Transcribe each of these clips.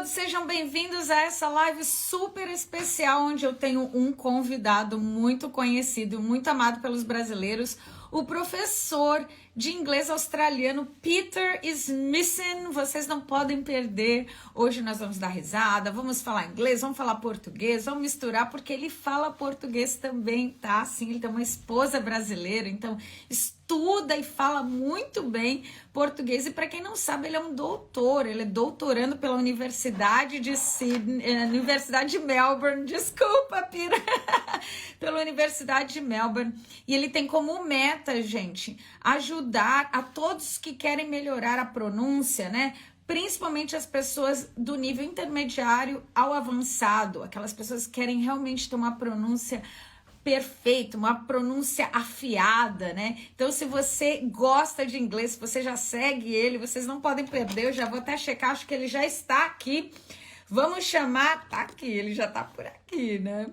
todos, sejam bem-vindos a essa live super especial, onde eu tenho um convidado muito conhecido, muito amado pelos brasileiros, o professor de inglês australiano Peter SMISSEN. Vocês não podem perder. Hoje nós vamos dar risada, vamos falar inglês, vamos falar português, vamos misturar, porque ele fala português também, tá? Sim, ele tem uma esposa brasileira, então estuda e fala muito bem português. E para quem não sabe, ele é um doutor, ele é doutorando pela Universidade de Sydney, Universidade de Melbourne, desculpa, Pira, pela Universidade de Melbourne. E ele tem como meta, gente, ajudar a todos que querem melhorar a pronúncia, né? Principalmente as pessoas do nível intermediário ao avançado, aquelas pessoas que querem realmente ter uma pronúncia perfeita, uma pronúncia afiada, né? Então, se você gosta de inglês, se você já segue ele, vocês não podem perder. Eu já vou até checar, acho que ele já está aqui. Vamos chamar, tá aqui, ele já tá por aqui, né?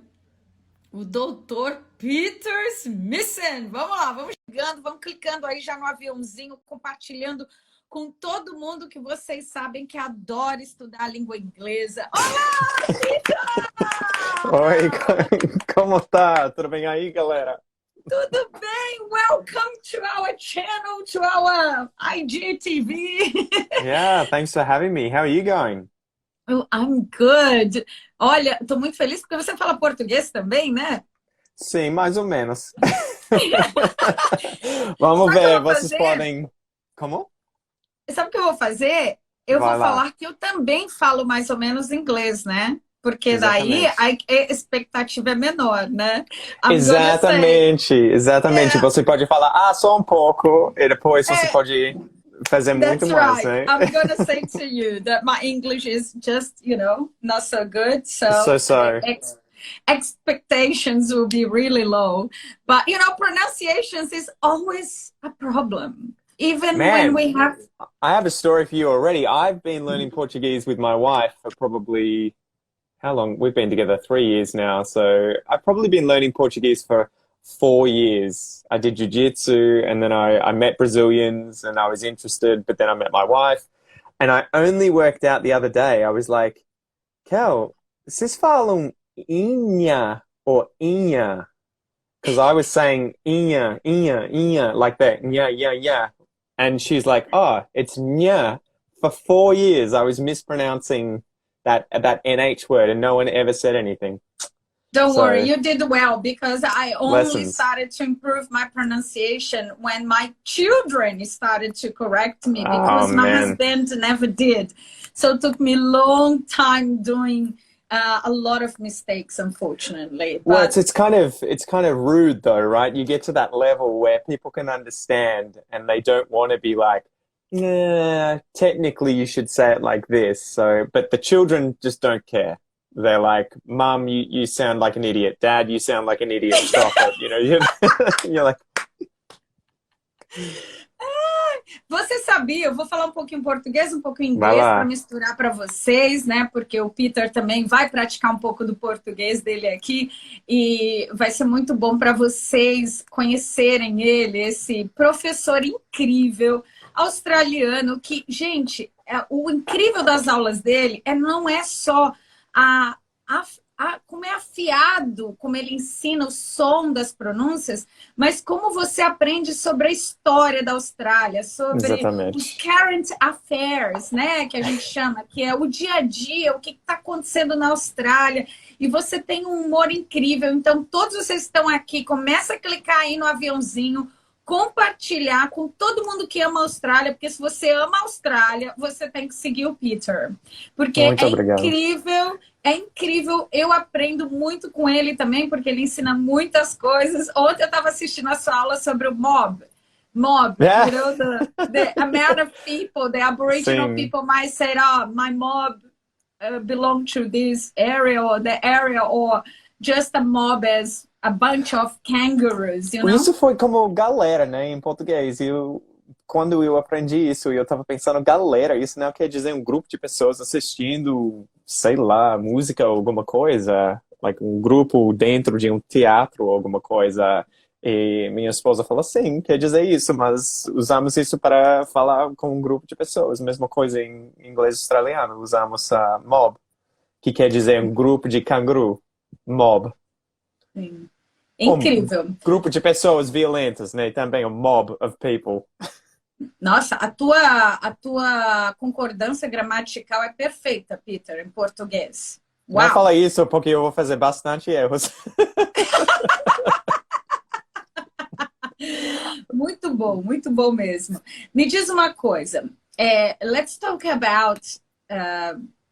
O doutor Peter SMISSEN. Vamos lá, vamos chegando, vamos clicando aí já no aviãozinho, compartilhando com todo mundo que vocês sabem que adora estudar a língua inglesa. Olá, Peter! Oi, como tá? Tudo bem aí, galera? Tudo bem? Welcome to our channel, to our IGTV. Yeah, thanks for having me. How are you going? Oh, I'm good. Olha, estou muito feliz porque você fala português também, né? Sim, mais ou menos. Vamos ver, vocês podem... Como? Sabe o que eu vou fazer? Eu Vai vou lá. falar que eu também falo mais ou menos inglês, né? Porque daí Exatamente. a expectativa é menor, né? I'm Exatamente, exatamente. Yeah. Você pode falar, só um pouco, e depois você pode fazer muito That's mais, right. né? I'm gonna say to you that my English is just, not so good. So. Expectations will be really low. But, pronunciations is always a problem. Even when Man, we have... I have a story for you already. I've been learning Portuguese with my wife for probably... How long? We've been together 3 years now. So I've probably been learning Portuguese for 4 years. I did jiu-jitsu and then I met Brazilians and I was interested, but then I met my wife. And I only worked out the other day, I was like, Kel, vocês falam inha or inha? Because I was saying inha, like that, yeah. And she's like, oh, it's nya. For 4 years, I was mispronouncing that NH word, and no one ever said anything. Don't worry, you did well, because I only Lessons. started to improve my pronunciation when my children started to correct me, because my husband never did. So it took me a long time doing a lot of mistakes, unfortunately. Well, it's kind of rude though, right? You get to that level where people can understand and they don't want to be like, nah, technically you should say it like this. So, but the children just don't care. They're like, Mom, you sound like an idiot. Dad, you sound like an idiot. Stop it. You're like... Você sabia, eu vou falar um pouquinho português, um pouco inglês para misturar para vocês, né? Porque o Peter também vai praticar um pouco do português dele aqui e vai ser muito bom para vocês conhecerem ele, esse professor incrível australiano que, gente, o incrível das aulas dele não é só como é afiado, como ele ensina o som das pronúncias, mas como você aprende sobre a história da Austrália, sobre os current affairs, né, que a gente chama, que é o dia a dia, o que está acontecendo na Austrália. E você tem um humor incrível. Então, todos vocês que estão aqui, começa a clicar aí no aviãozinho, compartilhar com todo mundo que ama a Austrália, porque se você ama a Austrália, você tem que seguir o Peter. Porque é incrível, eu aprendo muito com ele também, porque ele ensina muitas coisas. Ontem eu estava assistindo a sua aula sobre o mob, Yeah. the amount of people, the Aboriginal people might say, my mob belong to this area or the area, or just a mob as a bunch of kangaroos, Isso foi como galera, né, em português. Quando eu aprendi isso, eu tava pensando, galera, isso não quer dizer um grupo de pessoas assistindo, sei lá, música ou alguma coisa, like um grupo dentro de um teatro ou alguma coisa. E minha esposa falou, sim, quer dizer isso, mas usamos isso para falar com um grupo de pessoas. Mesma coisa em inglês australiano, usamos a mob, que quer dizer um grupo de canguru, mob. Sim. Um Incrível. grupo de pessoas violentas, né? Também um mob of people. Nossa, a tua concordância gramatical é perfeita, Peter, em português. Não Uau! fala isso porque eu vou fazer bastante erros. Muito bom mesmo. Me diz uma coisa. Let's talk about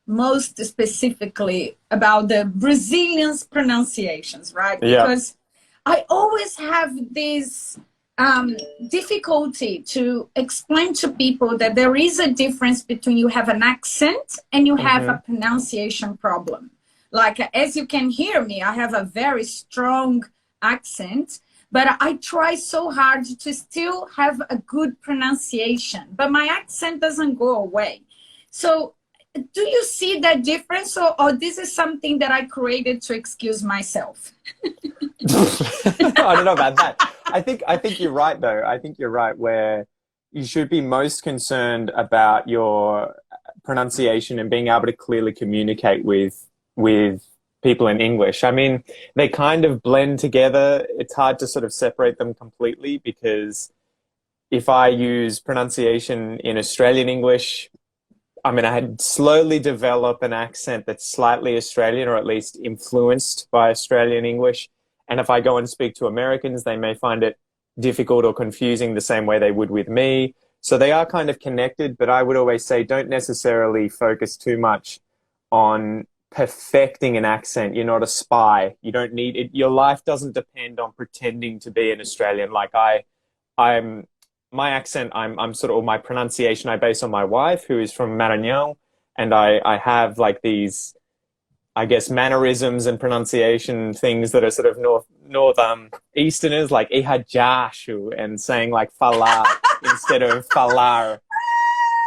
most specifically about the Brazilians' pronunciations, right? Yeah. Because I always have this difficulty to explain to people that there is a difference between you have an accent and you have a pronunciation problem. Like, as you can hear me, I have a very strong accent, but I try so hard to still have a good pronunciation, but my accent doesn't go away. So do you see that difference, or this is something that I created to excuse myself? I don't know about that. I think you're right though. I think you're right where you should be most concerned about your pronunciation and being able to clearly communicate with people in English. I mean, they kind of blend together. It's hard to sort of separate them completely because if I use pronunciation in Australian English, I mean, I had slowly develop an accent that's slightly Australian or at least influenced by Australian English. And if I go and speak to Americans, they may find it difficult or confusing the same way they would with me. So they are kind of connected, but I would always say don't necessarily focus too much on perfecting an accent. You're not a spy. You don't need it. Your life doesn't depend on pretending to be an Australian. Like I'm my accent, I'm sort of, or my pronunciation, I base on my wife, who is from Maranhão, and I have like these, I guess, mannerisms and pronunciation things that are sort of north easterners, like ihajashu, and saying like falar instead of falar.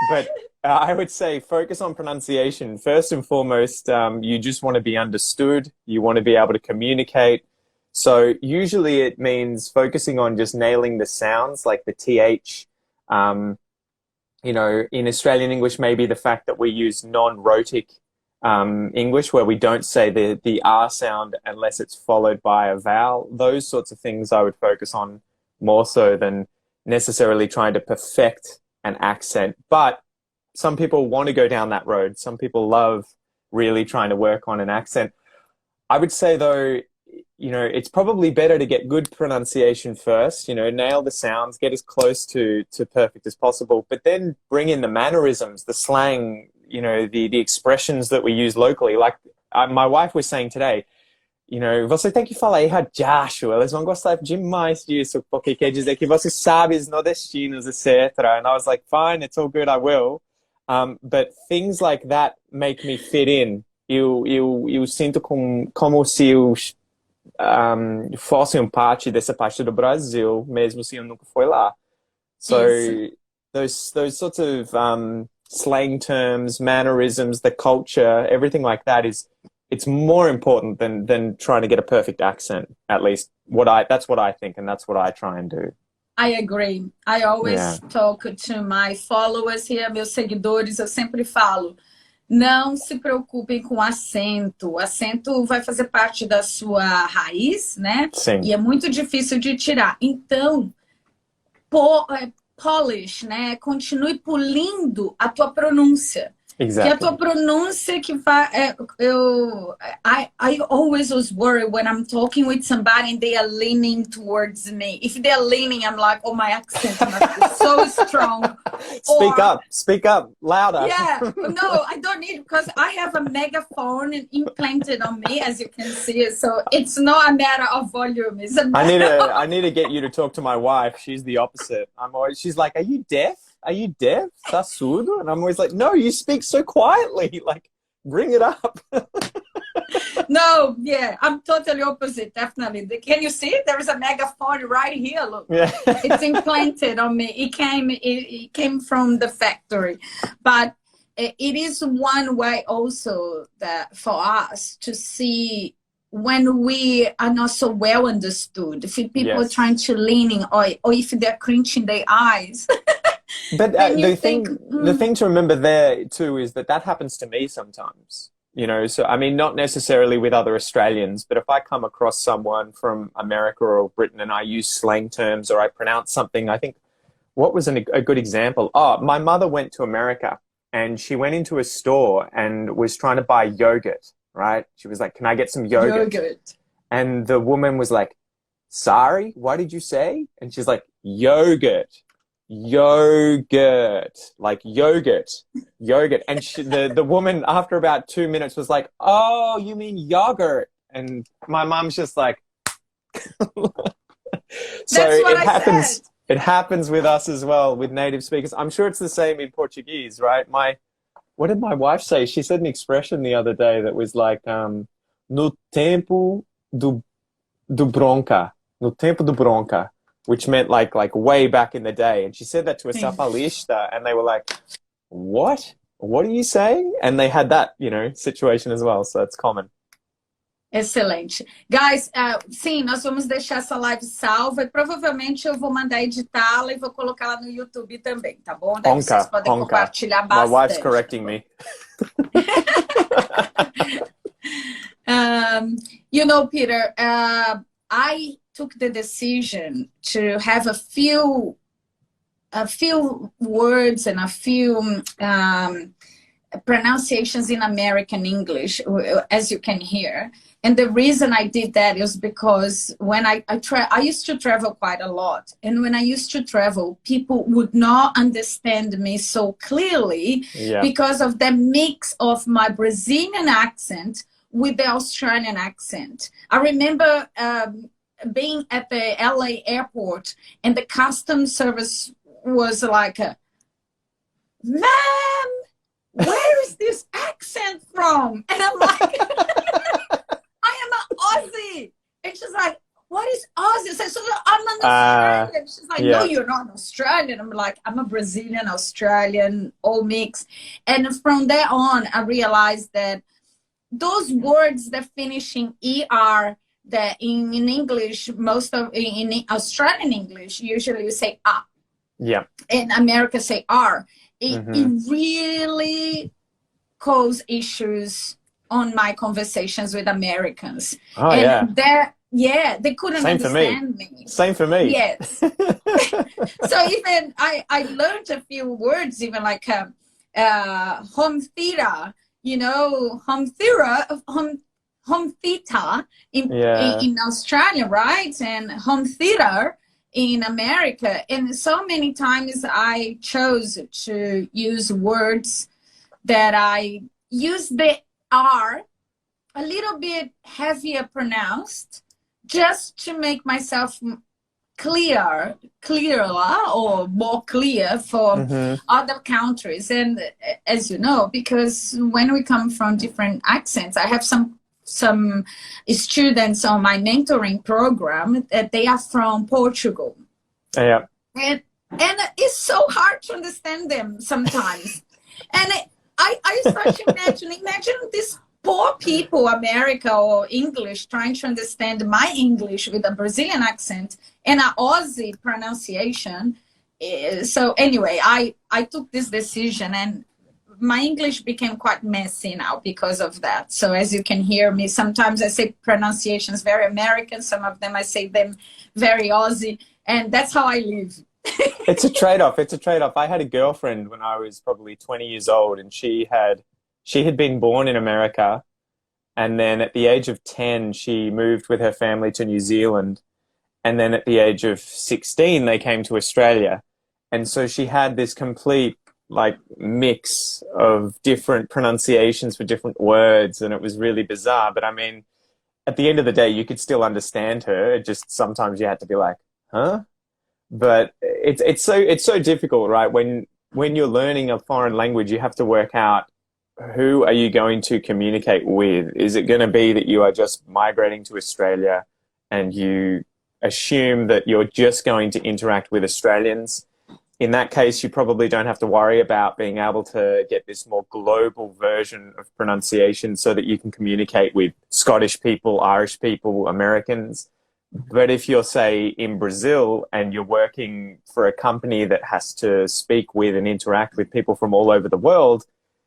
But I would say focus on pronunciation. First and foremost, you just want to be understood. You want to be able to communicate. So usually it means focusing on just nailing the sounds, like the TH. You know, in Australian English, maybe the fact that we use non-rhotic English, where we don't say the R sound unless it's followed by a vowel. Those sorts of things I would focus on more so than necessarily trying to perfect an accent. But some people want to go down that road. Some people love really trying to work on an accent. I would say, though, you know, it's probably better to get good pronunciation first, you know, nail the sounds, get as close to perfect as possible, but then bring in the mannerisms, the slang, you know, the expressions that we use locally. Like my wife was saying today, you know, você tem que falar erradiacho, elas vão gostar demais disso, porque quer dizer que você sabe os nordestinos, etc. And I was like, fine, it's all good, I will. But things like that make me fit in. Eu sinto como se eu fossem parte dessa parte do Brasil, mesmo se eu nunca fui lá. So those sorts of slang terms, mannerisms, the culture, everything like that it's more important than trying to get a perfect accent. At least that's what I think, and that's what I try and do. I agree. I always talk to my followers here, meus seguidores, eu sempre falo, não se preocupem com acento. O acento vai fazer parte da sua raiz, né? Sim. E é muito difícil de tirar. Então, polish, né? Continue polindo a tua pronúncia. Exactly. Que a tua pronúncia que faz... I always was worried when I'm talking with somebody and they are leaning towards me. If they're leaning, I'm like, oh, my accent must be so strong. Speak up, louder. Yeah, no, I don't need, because I have a megaphone implanted on me, as you can see. So it's not a matter of volume. It's a matter I need to get you to talk to my wife. She's the opposite. She's like, are you deaf? Are you deaf? Tá surdo? And I'm always like, no, you speak so quietly. Like, bring it up. No, yeah, I'm totally opposite, definitely. Can you see? There is a megaphone right here, look. Yeah. It's implanted on me. It came from the factory. But it is one way also that for us to see when we are not so well understood, if people are Yes. trying to leaning, or if they're clenching their eyes. But Then you the think, thing to remember there too is that that happens to me sometimes. You know, so I mean, not necessarily with other Australians, but if I come across someone from America or Britain and I use slang terms or I pronounce something, I think, what was a good example? Oh, my mother went to America and she went into a store and was trying to buy yogurt, right? She was like, "Can I get some yogurt?" yogurt. And the woman was like, "Sorry, what did you say?" And she's like, "Yogurt." Yogurt, like yogurt. And the woman, after about 2 minutes, was like, "Oh, you mean yogurt?" And my mom's just like, so That's what it I happens. said. It happens with us as well, with native speakers. I'm sure it's the same in Portuguese, right? What did my wife say? She said an expression the other day that was like, no tempo do bronca, no tempo do bronca, which meant like way back in the day. And she said that to a sapalista, and they were like, "What? What are you saying?" And they had that, situation as well. So it's common. Excelente. Guys, sim, nós vamos deixar essa live salva e provavelmente eu vou mandar editá-la e vou colocá-la no YouTube também, tá bom? Daí vocês podem compartilhar My bastante. wife's correcting me. Peter, I took the decision to have a few words and a few pronunciations in American English, as you can hear. And the reason I did that is because when I used to travel quite a lot. And when I used to travel, people would not understand me so clearly because of the mix of my Brazilian accent with the Australian accent. I remember being at the LA airport and the customs service was like, "Ma'am, where is this accent from?" And I'm like, "I am an Aussie." And she's like, "What is Aussie?" I said, "So I'm an Australian." She's like, "No, you're not an Australian." I'm like, "I'm a Brazilian, Australian, all mixed." And from there on, I realized that those words that finish in ER, that in English, in Australian English, usually you say "ah." Yeah. In America, say "r." It really caused issues on my conversations with Americans. Oh, and they couldn't understand me. Same for me. Yes. So even I learned a few words, even like home theater, home theater in Australia, right? And home theater in America. And so many times I chose to use words that I use the R a little bit heavier pronounced, just to make myself clearer or more clear for other countries. And as you know, because when we come from different accents, I have some students on my mentoring program that they are from Portugal. Yeah. And it's so hard to understand them sometimes. And I start to imagine this poor people, America or English, trying to understand my English with a Brazilian accent and an Aussie pronunciation. So anyway, I took this decision, and my English became quite messy now because of that. So as you can hear me, sometimes I say pronunciations very American, some of them I say them very Aussie, and that's how I live. It's a trade-off. I had a girlfriend when I was probably 20 years old, and she had been born in America, and then at the age of 10 she moved with her family to New Zealand, and then at the age of 16 they came to Australia. And so she had this complete mix of different pronunciations for different words, and it was really bizarre. But I mean, at the end of the day, you could still understand her. It just sometimes you had to be like, huh? But it's so difficult, right? When you're learning a foreign language, you have to work out, who are you going to communicate with? Is it going to be that you are just migrating to Australia and you assume that you're just going to interact with Australians? In that case, you probably don't have to worry about being able to get this more global version of pronunciation so that you can communicate with Scottish people, Irish people, Americans. But if you're, say, in Brazil and you're working for a company that has to speak with and interact with people from all over the world,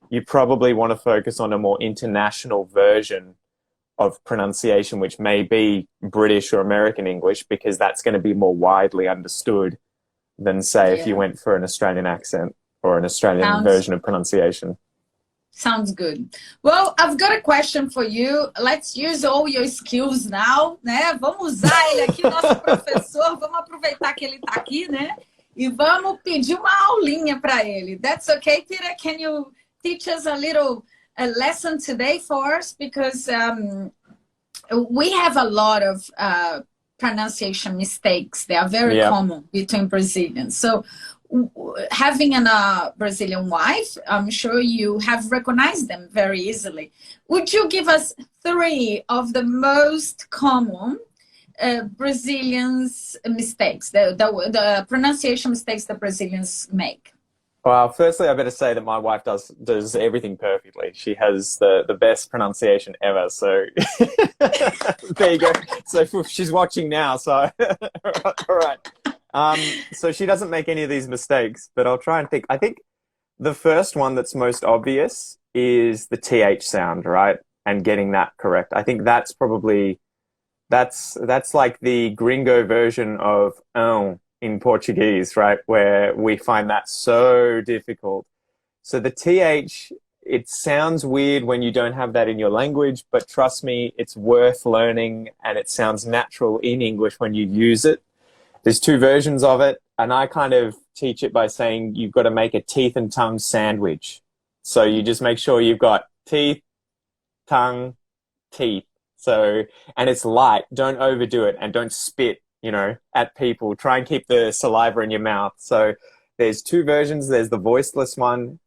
you probably want to focus on a more international version of pronunciation, which may be British or American English, because that's going to be more widely understood than, say, if you went for an Australian accent or an Australian version of pronunciation. Sounds good. Well, I've got a question for you. Let's use all your skills now, né? Vamos usar ele aqui, nosso professor. Vamos aproveitar que ele está aqui, né? E vamos pedir uma aulinha para ele. That's okay, Peter? Can you teach us a lesson today for us? Because we have a lot of pronunciation mistakes. They are very common between Brazilians. So having a Brazilian wife, I'm sure you have recognized them very easily. Would you give us 3 of the most common Brazilians mistakes, the pronunciation mistakes that Brazilians make? Well, firstly, I better say that my wife does everything perfectly. She has the best pronunciation ever. So there you go. So she's watching now. So all right. So she doesn't make any of these mistakes, but I'll try and think. I think the first one that's most obvious is the TH sound, right? And getting that correct. I think that's probably, that's like the gringo version of in Portuguese, right? Where we find that so difficult. So the TH, it sounds weird when you don't have that in your language, but trust me, it's worth learning and it sounds natural in English when you use it. There's 2 versions of it, and I kind of teach it by saying you've got to make a teeth and tongue sandwich. So you just make sure you've got teeth, tongue, teeth. So, and it's light. Don't overdo it and don't spit, at people. Try and keep the saliva in your mouth. So there's 2 versions. There's the voiceless one,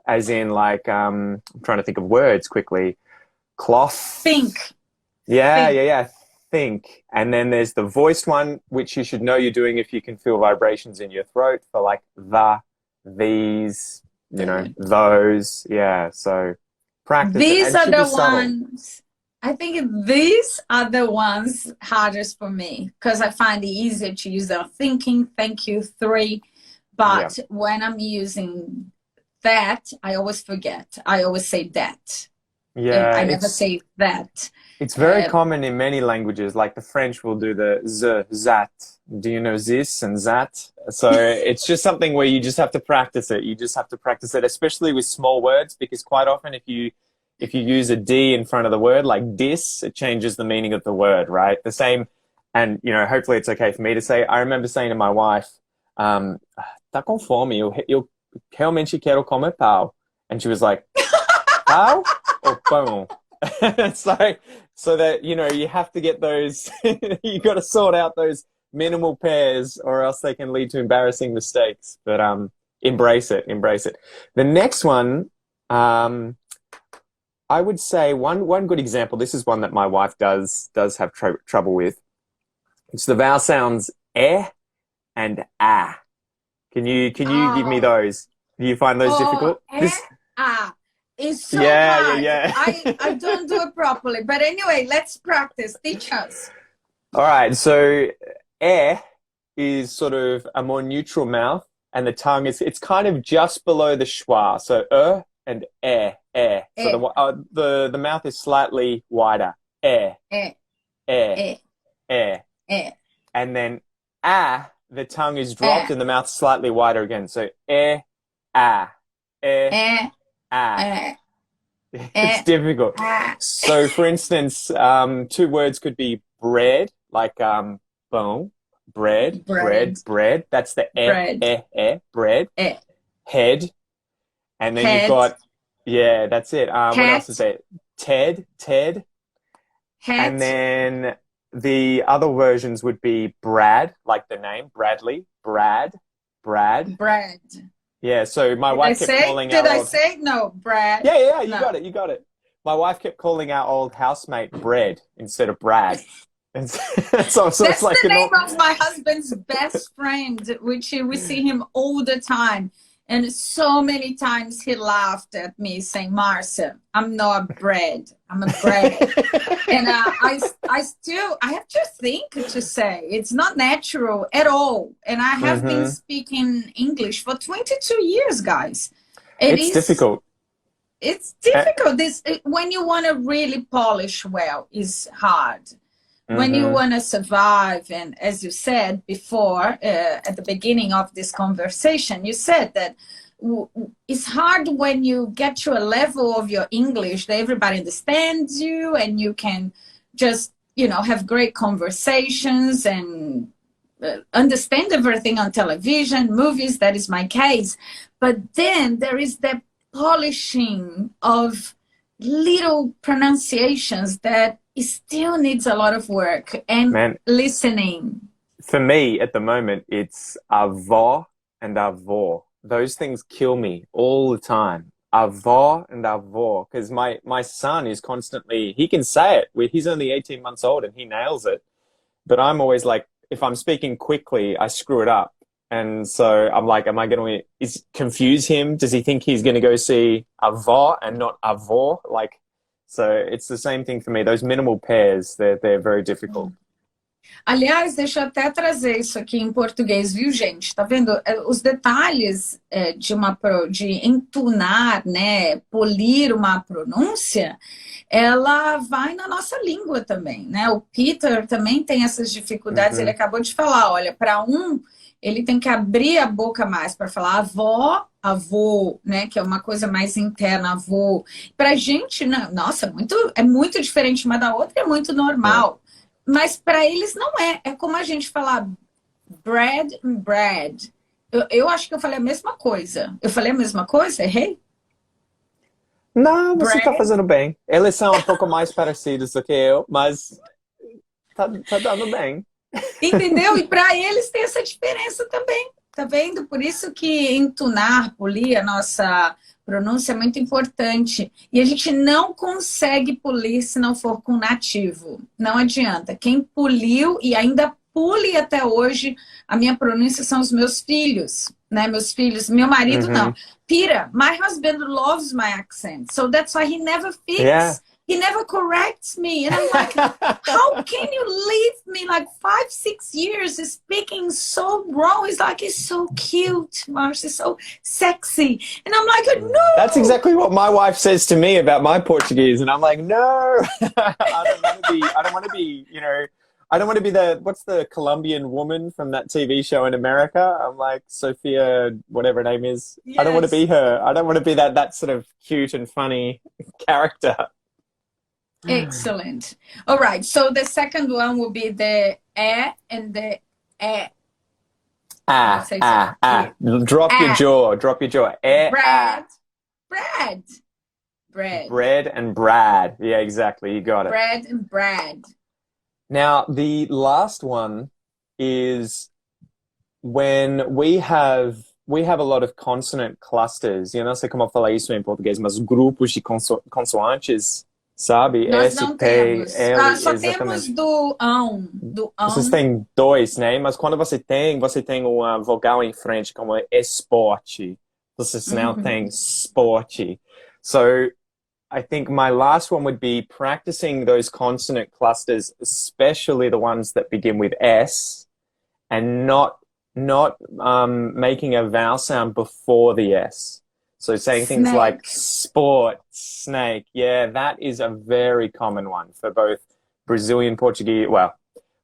as in like, I'm trying to think of words quickly. Cloth. Think. Yeah. Think. And then there's the voiced one, which you should know you're doing if you can feel vibrations in your throat for like these, those. Yeah. So practice. These are the ones. I think these are the ones hardest for me because I find it easier to use the thinking, thank you, 3. But when I'm using that, I always forget. I always say that. Yeah. I never say that. It's very common in many languages, like the French will do the z, zat. Do you know this and that? So it's just something where you just have to practice it. You just have to practice it, especially with small words, because quite often if you use a D in front of the word, like dis, it changes the meaning of the word, right? The same, and, hopefully it's okay for me to say, I remember saying to my wife, tá com fome, eu realmente quero comer pão. And she was like, pão or pão? So that, you have to get those, you got to sort out those minimal pairs or else they can lead to embarrassing mistakes. But embrace it. The next one, I would say one good example, this is one that my wife does have trouble with. It's the vowel sounds air and ah. Can you give me those? Do you find those difficult? It's so hard. Yeah. I don't do it properly. But anyway, let's practice. Teach us. All right. So air is sort of a more neutral mouth, and the tongue it's kind of just below the schwa. So and air. So the mouth is slightly wider. Air. And then the tongue is dropped and the mouth slightly wider again. So It's difficult. So, for instance, 2 words could be bread, like bon, bread. That's the bread. Head, and then you've got that's it. What else is there? Ted. Head. And then the other versions would be Brad, like the name Bradley. Brad. Yeah, so my wife kept calling our... Did I say? No, Brad. Yeah, you got it. My wife kept calling our old housemate Bread instead of Brad. And so that's like the name of my husband's best friend, which we see him all the time. And so many times he laughed at me saying, Marcia, I'm not bread. I'm a bread. And I have to think to say it's not natural at all. And I have been speaking English for 22 years, guys. It's difficult. It's difficult. When you want to really polish well, is hard. When you want to survive, and as you said before, at the beginning of this conversation, you said that it's hard when you get to a level of your English that everybody understands you and you can just, have great conversations and understand everything on television, movies. That is my case. But then there is that polishing of little pronunciations that it still needs a lot of work and listening. For me, at the moment, it's avó and avó. Those things kill me all the time. Avó and avó. Because my son is constantly, he can say it. He's only 18 months old and he nails it. But I'm always like, if I'm speaking quickly, I screw it up. And so I'm like, am I going to confuse him? Does he think he's going to go see avó and not avó? So it's the same thing for me. Those minimal pairs, they're very difficult. Aliás, deixa eu até trazer isso aqui em português, viu, gente? Tá vendo? Os detalhes de entonar, né? Polir uma pronúncia, ela vai na nossa língua também, né? O Peter também tem essas dificuldades. Ele acabou de falar, olha, para ele tem que abrir a boca mais para falar avó, avô, né? Que é uma coisa mais interna, avô. Pra gente, nossa, é muito diferente uma da outra, é muito normal. Mas para eles não é. É como a gente falar bread and bread. Eu acho que eu falei a mesma coisa. Eu falei a mesma coisa? Errei? Não, você tá fazendo bem. Eles são um pouco mais parecidos do que eu, mas tá dando bem. Entendeu? E para eles tem essa diferença também, tá vendo? Por isso que entonar, polir a nossa pronúncia é muito importante. E a gente não consegue polir se não for com nativo. Não adianta. Quem poliu e ainda pule até hoje a minha pronúncia são os meus filhos, né? Meus filhos, meu marido não. Peter, my husband loves my accent, so that's why he never fixes. Yeah. He never corrects me. And I'm like, how can you leave me like 5, 6 years speaking so wrong? It's like, it's so cute, Marcia, so sexy. And I'm like, no. That's exactly what my wife says to me about my Portuguese. And I'm like, no, I don't want to be, I don't want to be what's the Colombian woman from that TV show in America? I'm like, Sophia, whatever her name is. Yes. I don't want to be her. I don't want to be that sort of cute and funny character. Excellent. All right. So the second one will be the and the Drop your jaw. Drop your jaw. Bread. Bread and Brad. Yeah, exactly. You got it. Bread and Brad. Now, the last one is when we have a lot of consonant clusters. Eu não sei como falar isso em português, mas grupos de consoantes. Sabe? Nós não temos. Só temos do ão. Vocês têm dois, né? Mas quando você tem uma vogal em frente, como esporte. Vocês não têm esporte. So, I think my last one would be practicing those consonant clusters, especially the ones that begin with S, and not making a vowel sound before the S. So saying things like sport, snake. Yeah, that is a very common one for both Brazilian Portuguese,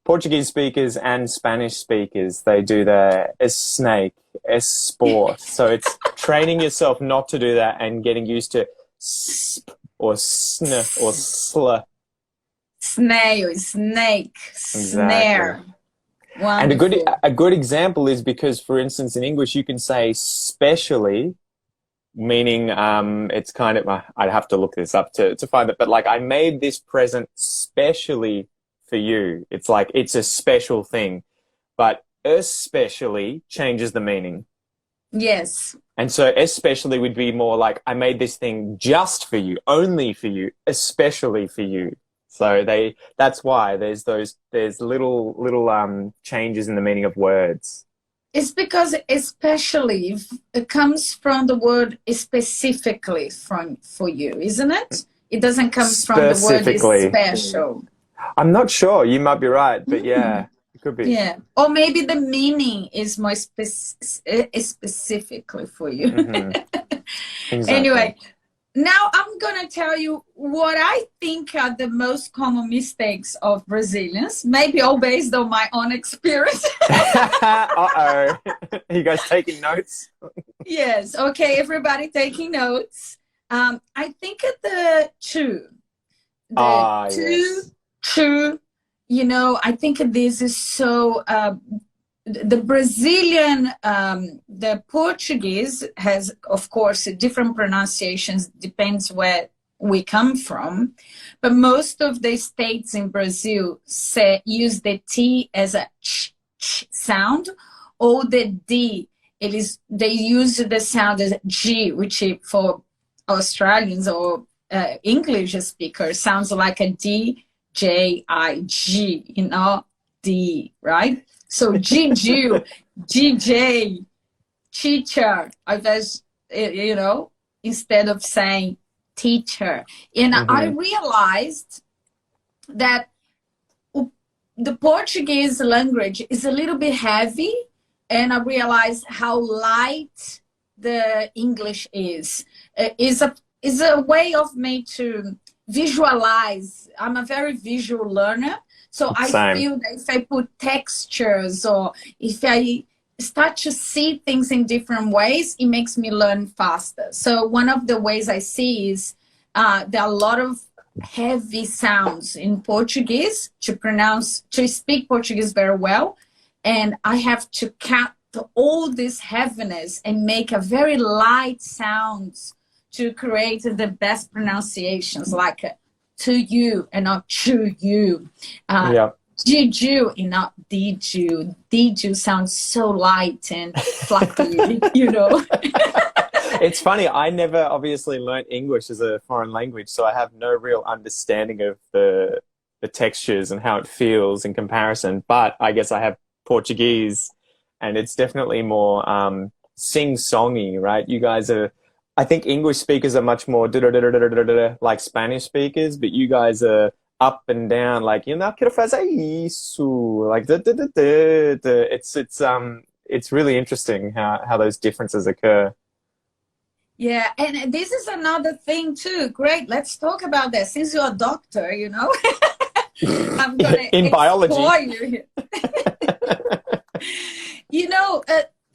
Portuguese speakers and Spanish speakers. They do the snake, sport. So it's training yourself not to do that and getting used to sp or sn or sl. Snail, snake, snare. Wonderful. And a good example is because, for instance, in English you can say specially, meaning it's kind of, I'd have to look this up to find it, but like I made this present specially for you. It's like it's a special thing, but especially changes the meaning. Yes. And so especially would be more like I made this thing just for you, only for you, especially for you. So that's why there's little changes in the meaning of words. It's because especially it comes from the word specifically for you, isn't it? It doesn't come from the word Specifically. special. I'm not sure. You might be right, but yeah, it could be. Yeah. Or maybe the meaning is more specifically for you. Exactly. Anyway, now I'm going to tell you what I think are the most common mistakes of Brazilians, maybe all based on my own experience. Uh-oh. Are you guys taking notes? Yes. Okay, everybody taking notes. I think the two. Yes. Two, you know, I think this is so... the Brazilian, the Portuguese has, of course, different pronunciations, depends where we come from. But most of the states in Brazil use the T as a ch sound, or the D. They use the sound as G, which for Australians or English speakers sounds like a D, J, I, G, you know, D, right? So Giju, GJ, teacher, I guess, you know, instead of saying teacher. And I realized that the Portuguese language is a little bit heavy, and I realized how light the English is. Is a way of me to visualize. I'm a very visual learner. So I feel that if I put textures or if I start to see things in different ways, it makes me learn faster. So one of the ways I see is there are a lot of heavy sounds in Portuguese to speak Portuguese very well. And I have to cut all this heaviness and make a very light sounds to create the best pronunciations, like to you and not to you. Did you and not did you. Did you sounds so light and fluffy, you know. It's funny, I never obviously learnt English as a foreign language, so I have no real understanding of the textures and how it feels in comparison. But I guess I have Portuguese, and it's definitely more sing-songy, right? You guys are... I think English speakers are much more like Spanish speakers, but you guys are up and down, like, you know, quero fazer isso, like it's really interesting how those differences occur. Yeah, and this is another thing too. Great, let's talk about that. Since you're a doctor, you know, I'm gonna in biology. You, you know.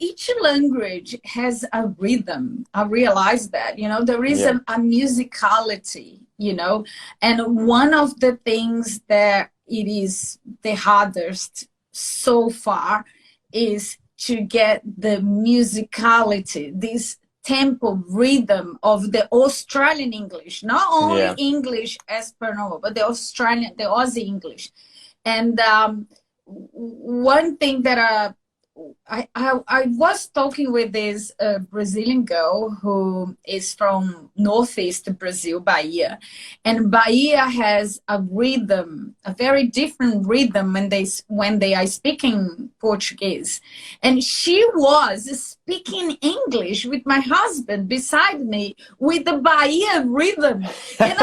Each language has a rhythm. I realize that, you know, there is a musicality, you know, and one of the things that it is the hardest so far is to get the musicality, this tempo rhythm of the Australian English, not only English as per normal, but the Aussie English. And one thing that I was talking with this Brazilian girl who is from northeast Brazil, Bahia, and Bahia has a rhythm, a very different rhythm when they are speaking Portuguese, and she was speaking English with my husband beside me with the Bahia rhythm, and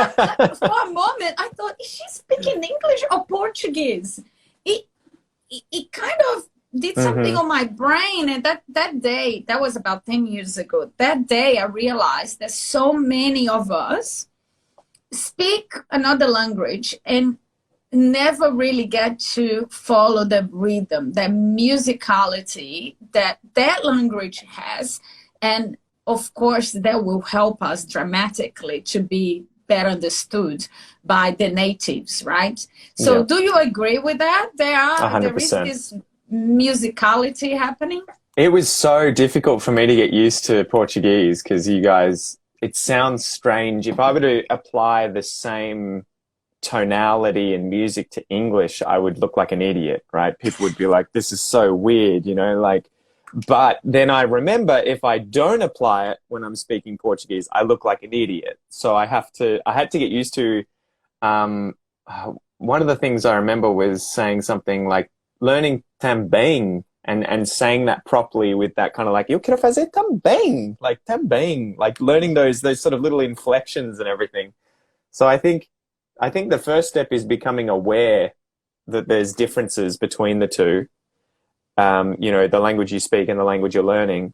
for a moment I thought, is she speaking English or Portuguese? It kind of did something on my brain, and that day, that was about 10 years ago, that day I realized that so many of us speak another language and never really get to follow the rhythm, the musicality that language has, and of course that will help us dramatically to be better understood by the natives, right? So do you agree with that? There is this musicality happening? It was so difficult for me to get used to Portuguese because you guys, it sounds strange. If I were to apply the same tonality and music to English, I would look like an idiot, right? People would be like, this is so weird, you know, like, but then I remember if I don't apply it when I'm speaking Portuguese, I look like an idiot. So I had to get used to, one of the things I remember was saying something like learning também and saying that properly with that kind of like, eu quero fazer também, like learning those sort of little inflections and everything. So I think the first step is becoming aware that there's differences between the two, you know, the language you speak and the language you're learning,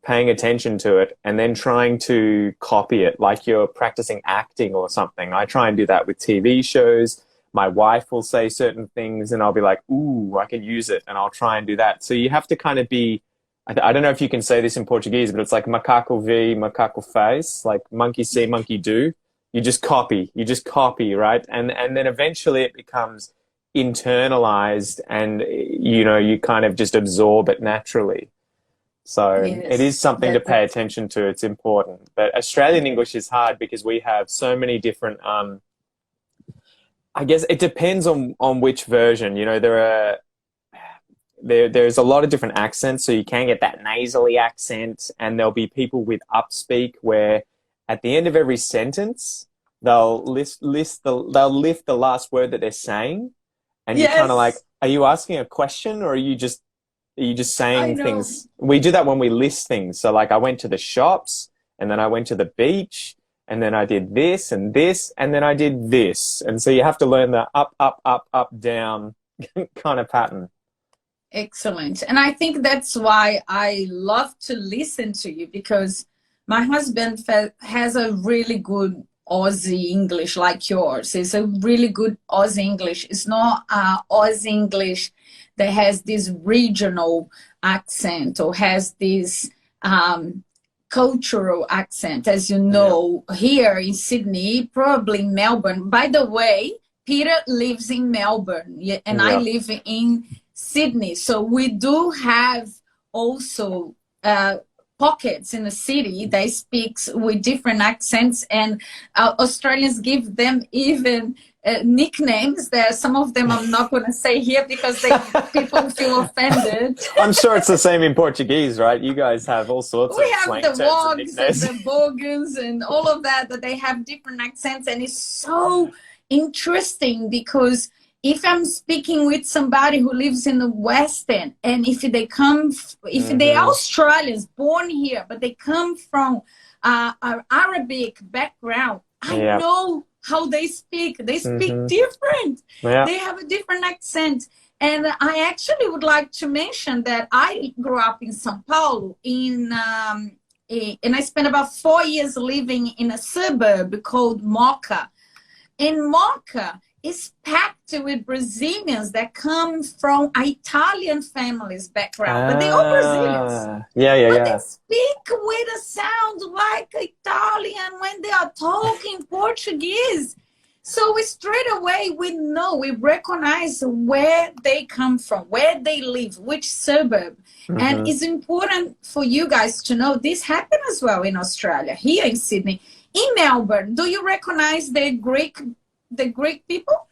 paying attention to it, and then trying to copy it like you're practicing acting or something. I try and do that with TV shows. My wife will say certain things and I'll be like, ooh, I can use it, and I'll try and do that. So you have to kind of be, I don't know if you can say this in Portuguese, but it's like macaco vê, macaco faz, like monkey see, monkey do. You just copy, right? And then eventually it becomes internalized, and, you know, you kind of just absorb it naturally. So Yes, it is something to pay attention to. It's important. But Australian English is hard because we have so many different, I guess it depends on which version. You know, there's a lot of different accents, so you can get that nasally accent, and there'll be people with upspeak where at the end of every sentence they'll lift the last word that they're saying, and you're kind of like, are you asking a question or are you just saying things? We do that when we list things. So like I went to the shops, and then I went to the beach, and then I did this, and then I did this. And so you have to learn the up, down kind of pattern. Excellent. And I think that's why I love to listen to you, because my husband has a really good Aussie English like yours. It's a really good Aussie English. It's not Aussie English that has this regional accent or has this cultural accent. As you know, here in Sydney, probably Melbourne. By the way, Peter lives in Melbourne, and I live in Sydney. So we do have also pockets in the city that speaks with different accents, and Australians give them even nicknames. There, some of them I'm not going to say here because people feel offended. I'm sure it's the same in Portuguese, right? You guys have all sorts of slang terms and nicknames. And the bogans and all of that they have different accents, and it's so interesting because if I'm speaking with somebody who lives in the West End, and if they are Australians born here, but they come from an Arabic background, I know how they speak. They speak different. Yeah. They have a different accent. And I actually would like to mention that I grew up in São Paulo, and I spent about 4 years living in a suburb called Moca. And Moca is packed with Brazilians that come from Italian families background, but they are Brazilians. But they speak with a sound like Italian when they are talking Portuguese. So we straight away, we recognize where they come from, where they live, which suburb. And it's important for you guys to know this happened as well in Australia, here in Sydney. In Melbourne, do you recognize the Greek people?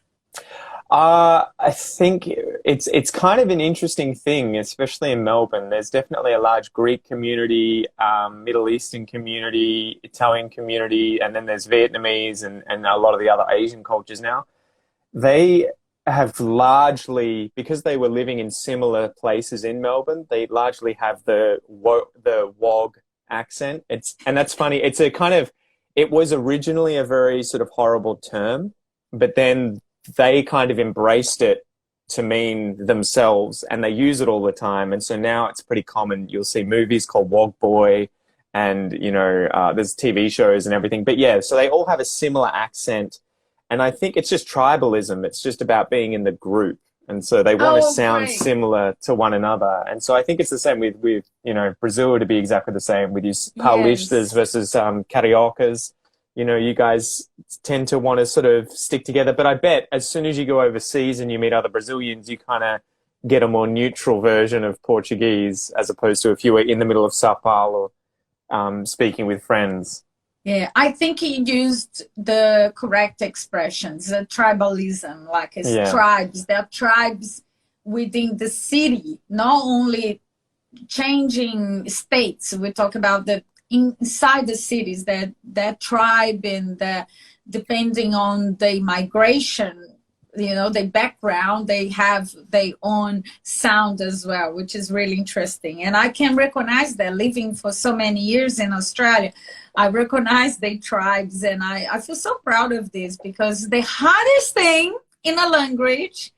I think it's kind of an interesting thing, especially in Melbourne. There's definitely a large Greek community, Middle Eastern community, Italian community, and then there's Vietnamese and a lot of the other Asian cultures now. They have largely, because they were living in similar places in Melbourne, they largely have the WOG accent. And that's funny. It was originally a very sort of horrible term, but then they kind of embraced it to mean themselves, and they use it all the time. And so now it's pretty common. You'll see movies called Wog Boy, and, you know, there's TV shows and everything. But yeah, so they all have a similar accent. And I think it's just tribalism. It's just about being in the group. And so they want to sound similar to one another. And so I think it's the same with you know, Brazil, to be exactly the same with you Paulistas versus Cariocas. You know, you guys tend to want to sort of stick together. But I bet as soon as you go overseas and you meet other Brazilians, you kind of get a more neutral version of Portuguese, as opposed to if you were in the middle of Sao Paulo speaking with friends. Yeah, I think he used the correct expressions, the tribalism, like tribes. There are tribes within the city, not only changing states. We talk about the inside the cities, that tribe, and depending on the migration, the background, they have their own sound as well, which is really interesting. And I can recognize that living for so many years in Australia, I recognize their tribes, and I feel so proud of this, because the hardest thing in a language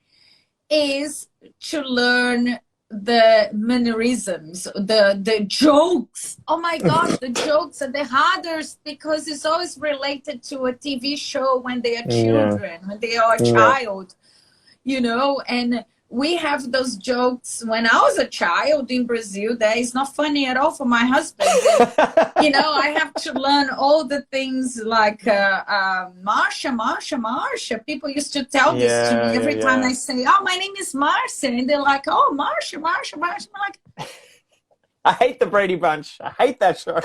is to learn the mannerisms, the jokes. Oh my gosh, the jokes are the hardest, because it's always related to a TV show when they are children, when they are a child, and we have those jokes. When I was a child in Brazil, that is not funny at all for my husband. And, I have to learn all the things like Marsha, Marsha, Marsha. People used to tell this to me every time I say, oh, my name is Marcia. And they're like, oh, Marsha, Marsha, Marsha. I'm like, I hate the Brady Bunch. I hate that show.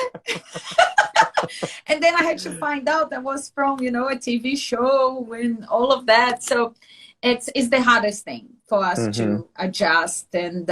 And then I had to find out that was from, a TV show and all of that. So it's the hardest thing for us to adjust. And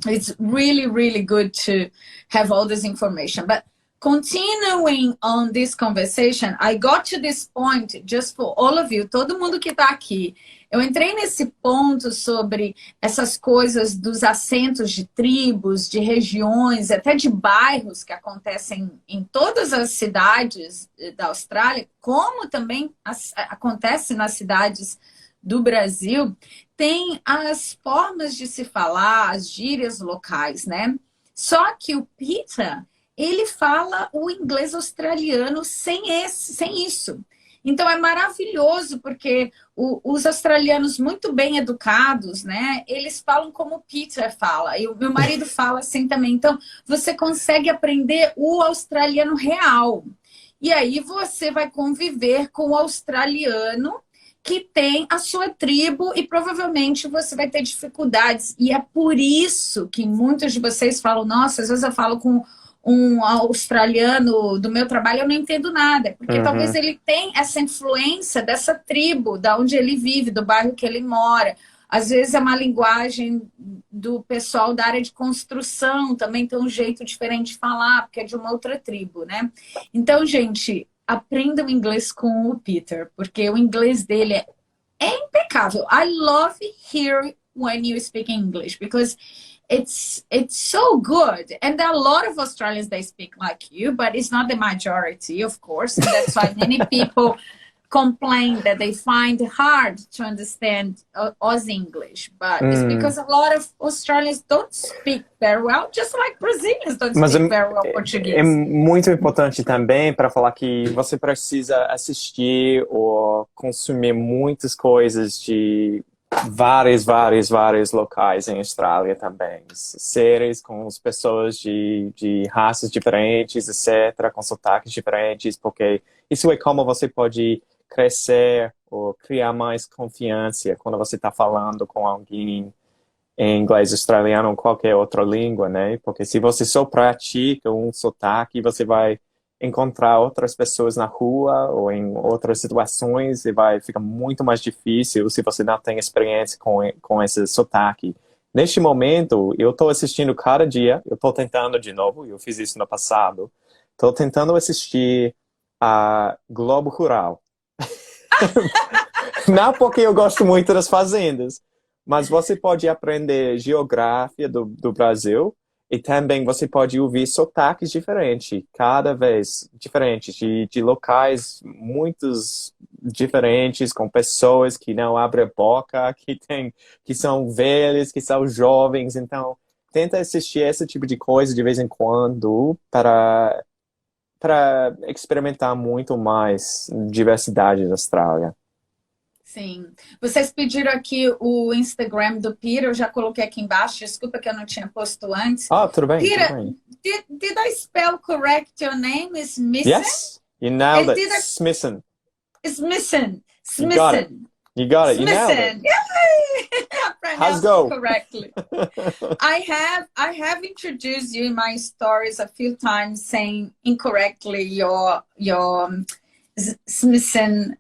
it's really, really good to have all this information. But continuing on this conversation, I got to this point, just for all of you, todo mundo que está aqui. Eu entrei nesse ponto sobre essas coisas dos acentos de tribos, de regiões, até de bairros que acontecem em todas as cidades da Austrália, como também acontece nas cidades do Brasil. Tem as formas de se falar, as gírias locais, né? Só que o Peter, ele fala o inglês australiano sem isso. Então é maravilhoso, porque os australianos muito bem educados, né? Eles falam como o Peter fala. E o meu marido fala assim também. Então você consegue aprender o australiano real. E aí você vai conviver com o australiano que tem a sua tribo, e provavelmente você vai ter dificuldades. E é por isso que muitos de vocês falam, nossa, às vezes eu falo com um australiano do meu trabalho, eu não entendo nada, porque talvez ele tenha essa influência dessa tribo, da onde ele vive, do bairro que ele mora. Às vezes é uma linguagem do pessoal da área de construção, também tem um jeito diferente de falar, porque é de uma outra tribo, né? Então, gente, aprendam inglês com o Peter, porque o inglês dele é impecável. I love hearing when you speak English, because it's so good. And there are a lot of Australians that speak like you, but it's not the majority, of course. And that's why many people complain that they find it hard to understand Aussie English. But it's because a lot of Australians don't speak very well, just like Brazilians don't speak very well Portuguese. É muito importante também para falar que você precisa assistir ou consumir muitas coisas de vários locais em Austrália também. Séries com as pessoas de raças diferentes, etc., com sotaques diferentes, porque isso é como você pode crescer ou criar mais confiança quando você está falando com alguém em inglês australiano ou qualquer outra língua, né? Porque se você só pratica um sotaque, você vai encontrar outras pessoas na rua ou em outras situações e vai ficar muito mais difícil se você não tem experiência com esse sotaque. Neste momento, eu estou assistindo cada dia, eu estou tentando de novo, eu fiz isso no passado, estou tentando assistir a Globo Rural. Não porque eu gosto muito das fazendas, mas você pode aprender geografia do Brasil e também você pode ouvir sotaques diferentes, cada vez diferentes, de locais muitos diferentes, com pessoas que não abrem a boca, que são velhos, que são jovens. Então, tenta assistir esse tipo de coisa de vez em quando para experimentar muito mais diversidade da Austrália. Sim. Vocês pediram aqui o Instagram do Peter, eu já coloquei aqui embaixo, desculpa que eu não tinha posto antes. Oh, tudo bem. Peter, tudo bem. Did I spell correct your name? Smissen? Yes, you nailed it. Smissen. Smissen. Smissen. You got it. You nailed it. Yay! I pronounced go. it correctly. I have introduced you in my stories a few times saying incorrectly your SMISSEN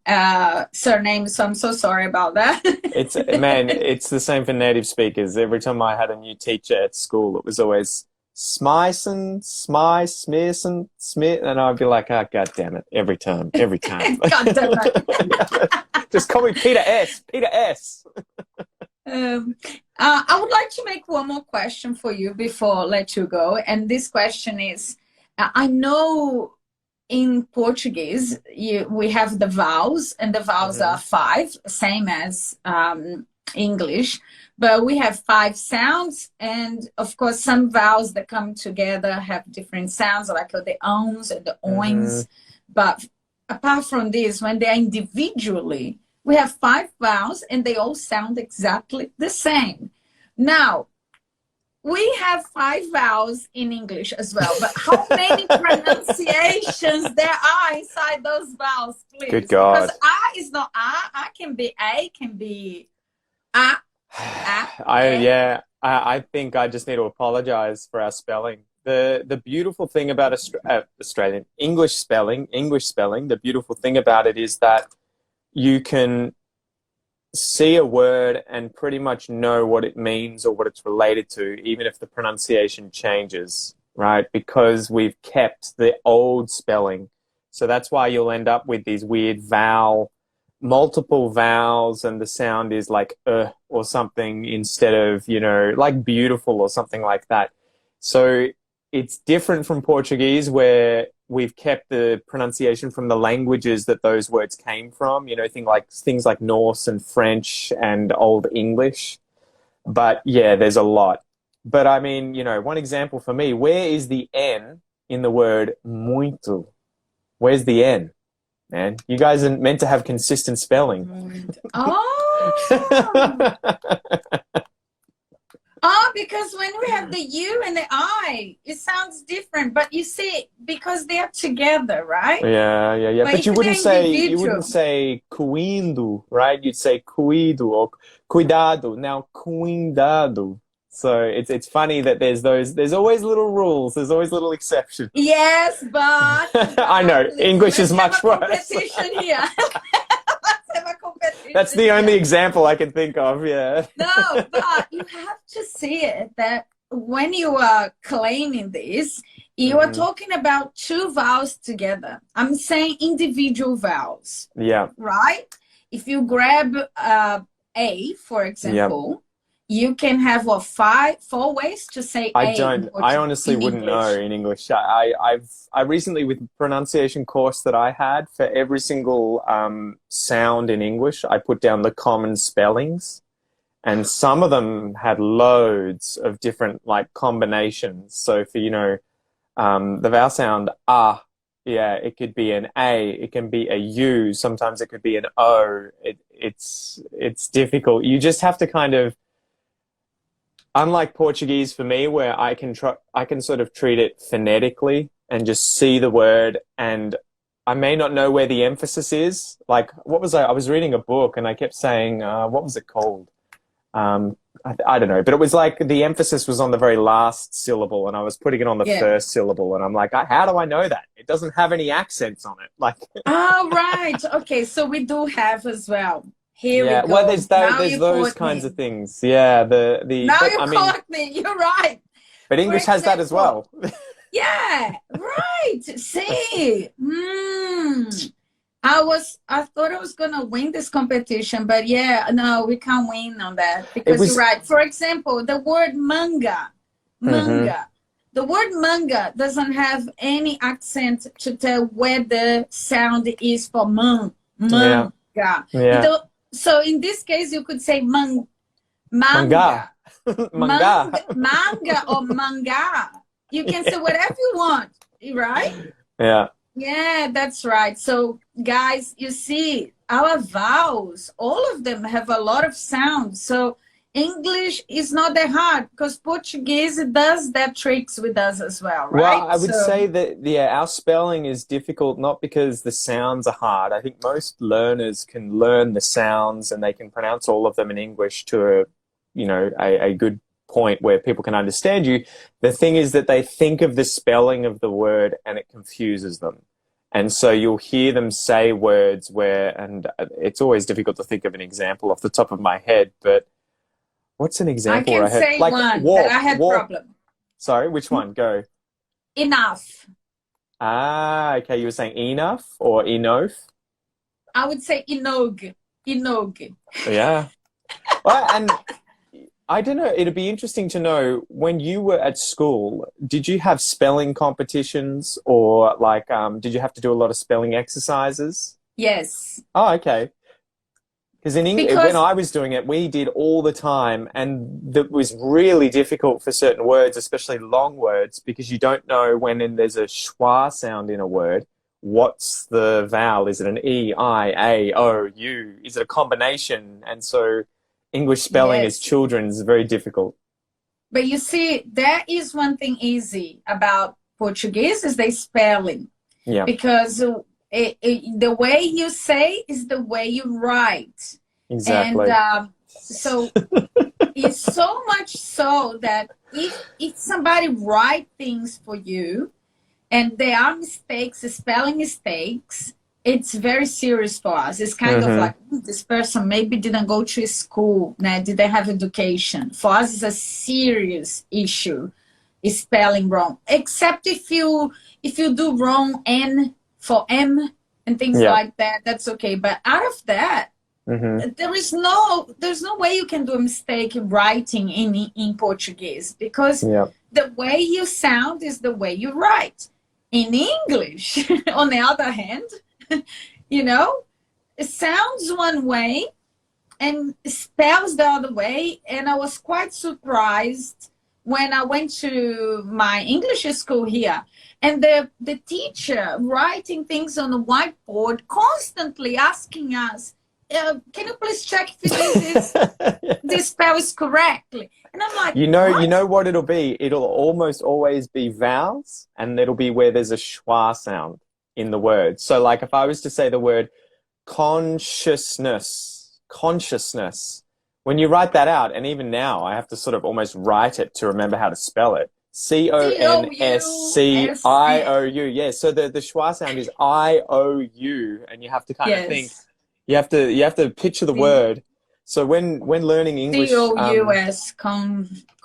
surname, so I'm so sorry about that. It's the same for native speakers. Every time I had a new teacher at school, it was always SMISSEN, SMISSEN, Smith, and I'd be like, oh, God damn it, every time. God damn it. Just call me Peter S. Peter S. I would like to make one more question for you before I let you go. And this question is, I know in Portuguese, we have the vowels, and the vowels are 5, same as English. But we have 5 sounds, and of course, some vowels that come together have different sounds, like the ums and the oins. But apart from this, when they are individually, we have 5 vowels, and they all sound exactly the same. Now, we have 5 vowels in English as well, but how many pronunciations there are inside those vowels, please? Good God. Because A is not A can be A, can be A. I think I just need to apologize for our spelling. The beautiful thing about Australian English spelling, the beautiful thing about it is that you can see a word and pretty much know what it means or what it's related to, even if the pronunciation changes, right? Because we've kept the old spelling. So that's why you'll end up with these weird multiple vowels, and the sound is like or something instead of, like beautiful or something like that. So it's different from Portuguese, where we've kept the pronunciation from the languages that those words came from, things like Norse and French and Old English. But yeah, there's a lot. But I mean, one example for me, where is the N in the word muito? Where's the N? Man, you guys are meant to have consistent spelling. Because when we have the U and the I, it sounds different. But you see, because they are together, right? Yeah. But you wouldn't say cuindo, right? You'd say cuido or cuidado. Now cuidado. So it's funny that there's always little rules. There's always little exceptions. Yes, but I know English is much worse. Competition here. Let's have a competition. That's the only example I can think of. Yeah. No, but you have to see it that when you are claiming this, you are talking about 2 vowels together. I'm saying individual vowels. Yeah. Right? If you grab A, for example. You can have 4 ways to say I don't. I honestly wouldn't know in English. I recently, with the pronunciation course that I had, for every single sound in English, I put down the common spellings, and some of them had loads of different combinations. So for the vowel sound ah, it could be an A, it can be a U, sometimes it could be an O. It's difficult. You just have to kind of. Unlike Portuguese for me, where I can sort of treat it phonetically and just see the word, and I may not know where the emphasis is. Like, what was I was reading a book and I kept saying, what was it called? I don't know, but it was like the emphasis was on the very last syllable, and I was putting it on the first syllable, and I'm like, how do I know that? It doesn't have any accents on it. Oh, right. Okay, so we do have as well. Here we go. Well, there's those kinds of things. Yeah, caught me. You're right. But English has that as well. Yeah, right. See, I thought I was gonna win this competition, but no, we can't win on that because you're right. For example, the word manga. The word manga doesn't have any accent to tell where the sound is for manga. Yeah. So in this case, you could say manga. Manga or manga. You can say whatever you want, right? Yeah. Yeah, that's right. So, guys, you see, our vowels, all of them have a lot of sounds. So English is not that hard because Portuguese does that tricks with us as well, right? Well, I would say that, our spelling is difficult not because the sounds are hard. I think most learners can learn the sounds and they can pronounce all of them in English to a good point where people can understand you. The thing is that they think of the spelling of the word and it confuses them. And so you'll hear them say words and it's always difficult to think of an example off the top of my head, but what's an example? I can say one that I had problem. Sorry, which one? Go. Enough. Ah, okay. You were saying enough or enough? I would say enog. Inog. Yeah. Well, and I don't know, it'd be interesting to know, when you were at school, did you have spelling competitions, or like, did you have to do a lot of spelling exercises? Yes. Oh, okay. Because in English, when Because I was doing it, we did all the time, and it was really difficult for certain words, especially long words, because you don't know when there's a schwa sound in a word, what's the vowel? Is it an E, I, A, O, U? Is it a combination? And so English spelling as yes. children is very difficult. But you see, there is one thing easy about Portuguese is the spelling. Yeah, Because the way you say is the way you write. And exactly. so it's so much so that if somebody write things for you and there are mistakes, spelling mistakes, it's very serious for us. It's kind of like, this person maybe didn't go to school, didn't have education. For us, it's a serious issue, is spelling wrong. Except if you do wrong N for M and things like that, that's okay. But out of that, there's no way you can do a mistake writing in Portuguese, because the way you sound is the way you write. In English, on the other hand, it sounds one way and spells the other way. And I was quite surprised when I went to my English school here, and the teacher writing things on the whiteboard, constantly asking us, can you please check if this spell is correctly? And I'm like, you know what it'll be? It'll almost always be vowels, and it'll be where there's a schwa sound in the word. So like if I was to say the word consciousness, when you write that out, and even now I have to sort of almost write it to remember how to spell it. Consciou. Yeah, so the schwa sound is IOU, and you have to kind of think, you have to picture the word. So when learning English,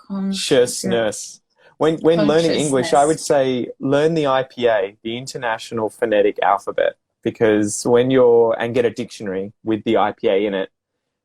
consciousness. When learning English, I would say learn the IPA, the International Phonetic Alphabet, because and get a dictionary with the IPA in it.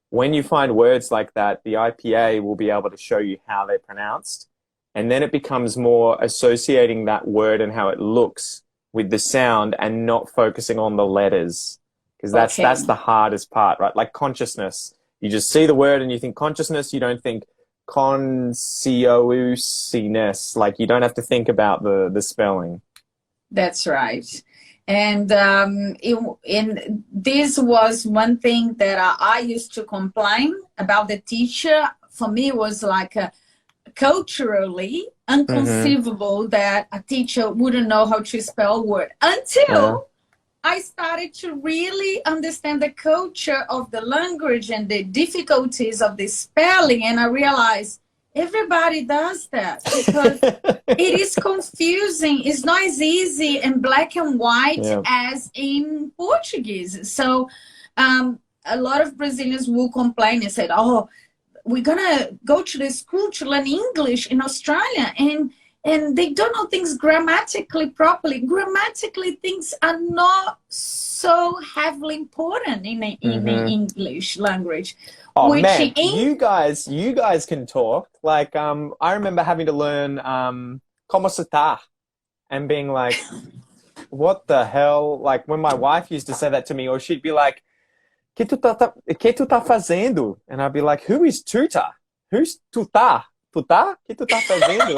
When you find words like that, the IPA will be able to show you how they're pronounced. And then it becomes more associating that word and how it looks with the sound, and not focusing on the letters. Because that's the hardest part, right? Like consciousness. You just see the word and you think consciousness, you don't think consciousness. Like you don't have to think about the spelling. That's right. And this was one thing that I used to complain about the teacher. For me, it was like culturally inconceivable that a teacher wouldn't know how to spell a word, until I started to really understand the culture of the language and the difficulties of the spelling. And I realized everybody does that, because it is confusing. It's not as easy in black and white as in Portuguese. So a lot of Brazilians will complain and say, oh, we're going to go to the school to learn English in Australia, and they don't know things grammatically properly. Grammatically, things are not so heavily important in the English language. Oh man, you guys can talk. Like I remember having to learn como se tá, and being like, what the hell? Like when my wife used to say that to me, or she'd be like, que tu tá fazendo? And I'd be like, who is tuta? Who's tuta? Tuta? Que tu tá fazendo?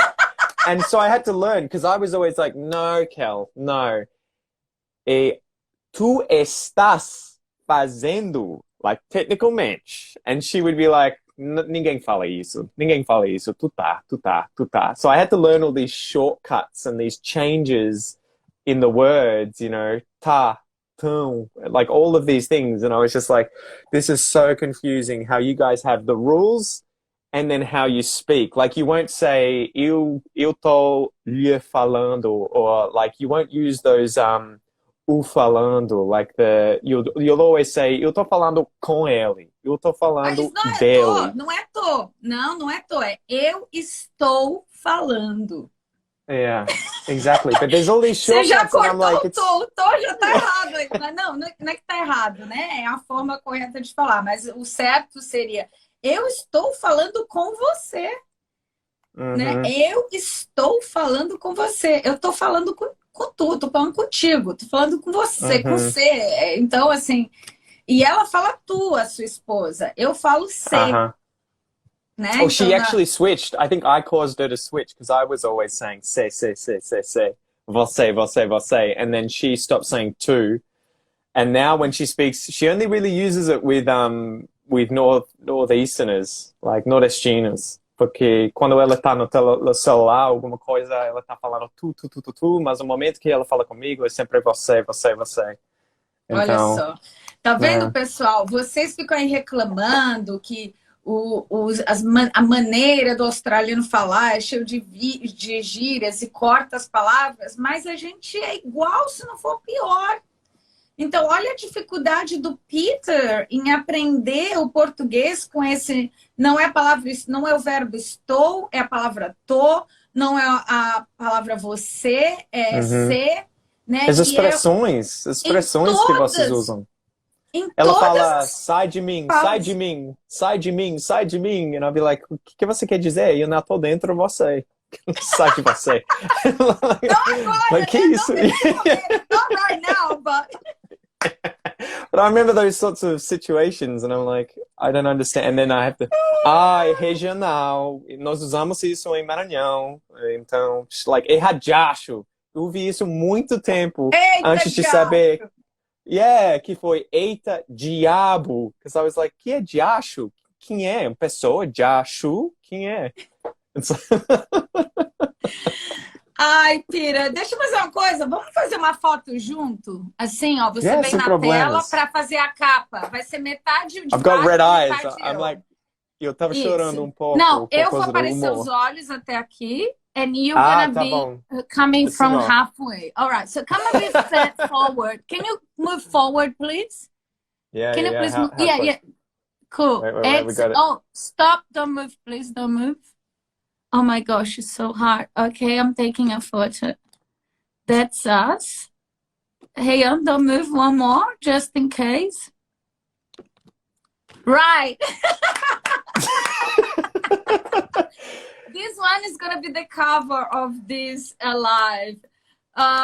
And so I had to learn, because I was always like, no, Kel, no. Tu estás fazendo, like technicalmente. And she would be like, ninguém fala isso. Ninguém fala isso. Tu tá. So I had to learn all these shortcuts and these changes in the words, tá, tum, like all of these things. And I was just like, this is so confusing how you guys have the rules and then how you speak. Like you won't say eu tô lhe falando, or like you won't use those o falando, like you'll always say eu tô falando com ele, eu tô falando dele. Não é tô, é eu estou falando. Yeah, exactly. But there's all these Você já shortcuts, and I'm cortou like, o it's tom, o tom já tá errado aí. Mas não é que tá errado, né? É a forma correta de falar. Mas o certo seria, eu estou falando com você, né? mhm, Eu estou falando com você. Eu estou falando com tu, tô falando contigo, tô falando com você, com mhm, você. Então, assim, e ela fala tu, a sua esposa. Eu falo você, uh-huh. né? Oh, Então, she actually switched. I think I caused her to switch because I was always saying say, você, and then she stopped saying tu. And now when she speaks, she only really uses it with northeasterners, like nordestinos. Porque quando ela tá no celular, alguma coisa, ela tá falando tu, mas no momento que ela fala comigo, é sempre você. olha Então, só. Tá vendo, é. pessoal? Vocês ficam aí reclamando que a maneira do australiano falar é cheio de gírias e corta as palavras, mas a gente é igual, se não for pior. Então, olha a dificuldade do Peter em aprender o português com esse. Não é a palavra, não é o verbo estou, é a palavra tô, não é a palavra você, é Uhum. ser, né? As E é em expressões que vocês todas, usam. em Ela todas fala, as sai de mim, sai de falas. mim, sai de mim, sai de mim. And I'll be like, o que você quer dizer? Eu não tô dentro de você. Sai de você. Não agora, Like, que né? isso? Não nesse momento. Not right now, but... But I remember those sorts of situations and I'm like, I don't understand. And then I have to, é regional. Nós usamos isso em Maranhão. Então, like, é radiacho. Eu ouvi isso muito tempo Eita, antes de diabo! saber. Yeah, que foi eita diabo. Because I was like, que é diacho? Quem é? Uma pessoa? Diacho? Quem é? Ai, Pira, deixa eu fazer uma coisa. Vamos fazer uma foto junto? Assim, ó, você Yeah, vem sem na tela problemas. para fazer a capa. Vai ser metade de I've got baixo red e eyes. metade I'm like, eu. eu tava chorando Isso. um pouco Não, por eu vou causa do aparecer os humor. olhos até aqui. And you're Ah, gonna tá be bom. coming Assim, from ó. halfway. All right, so come a bit forward. Can you move forward, please? Yeah, Can yeah, you yeah. please move? How Yeah, close? yeah. Cool. Wait, we got it. Oh, stop. Don't move, please. Don't move. Oh my gosh, it's so hard. Okay, I'm taking a photo. That's us. Hey, don't move one more, just in case. Right. This one is going to be the cover of this live.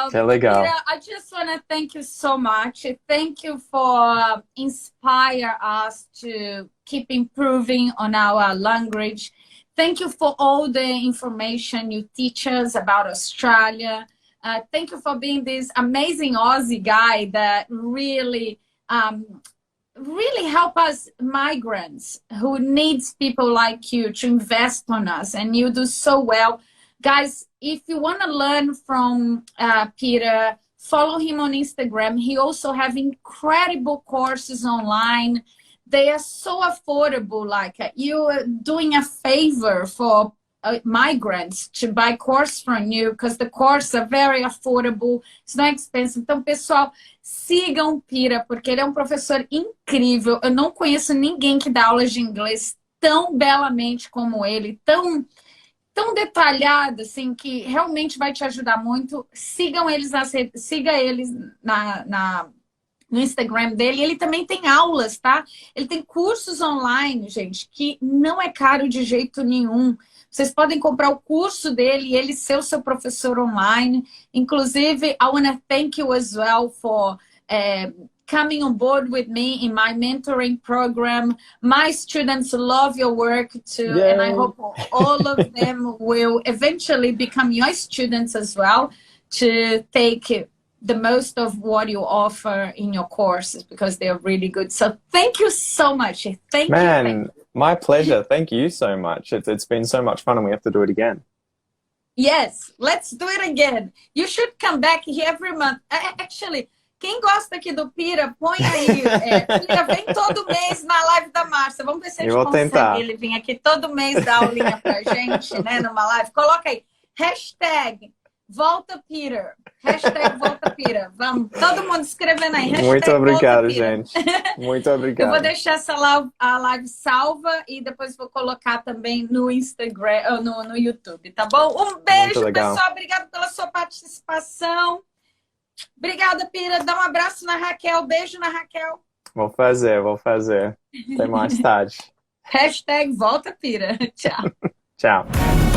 Que legal. Peter, I just want to thank you so much. Thank you for inspire us to keep improving on our language. Thank you for all the information you teach us about Australia. Thank you for being this amazing Aussie guy that really help us migrants who needs people like you to invest on us, and you do so well. Guys, if you want to learn from Peter, follow him on Instagram. He also have incredible courses online. They are so affordable. Like you are doing a favor for migrants to buy course from you, because the courses are very affordable. It's not expensive. Então, pessoal, sigam o Pira, porque ele é um professor incrível. Eu não conheço ninguém que dá aulas de inglês tão belamente como ele, tão detalhado, assim, que realmente vai te ajudar muito. Sigam eles siga eles no Instagram dele. Ele também tem aulas, tá? Ele tem cursos online, gente, que não é caro de jeito nenhum. Vocês podem comprar o curso dele e ele ser o seu professor online. Inclusive, I want to thank you as well for coming on board with me in my mentoring program. My students love your work too. Yay. And I hope all of them will eventually become your students as well, to take the most of what you offer in your courses, because they are really good. So thank you so much. Thank you. My pleasure. Thank you so much. It's been so much fun, and we have to do it again. Yes, let's do it again. You should come back here every month. Actually, quem gosta aqui do Pira, põe aí. Pira, vem todo mês na live da Márcia. Vamos ver se a gente consegue ele vir aqui todo mês dar aulinha pra gente, né, numa live. Coloca aí, hashtag Volta Peter. Hashtag volta Peter. Vamos, todo mundo escrevendo aí. Hashtag Muito obrigado, volta, Peter. gente. Muito obrigado. Eu vou deixar a live salva e depois vou colocar também no Instagram, no YouTube, tá bom? Um beijo, pessoal. Obrigado pela sua participação. Obrigada, Pira. Dá um abraço na Raquel. Beijo na Raquel. Vou fazer. Até mais tarde. Hashtag volta, Pira. Tchau. Tchau.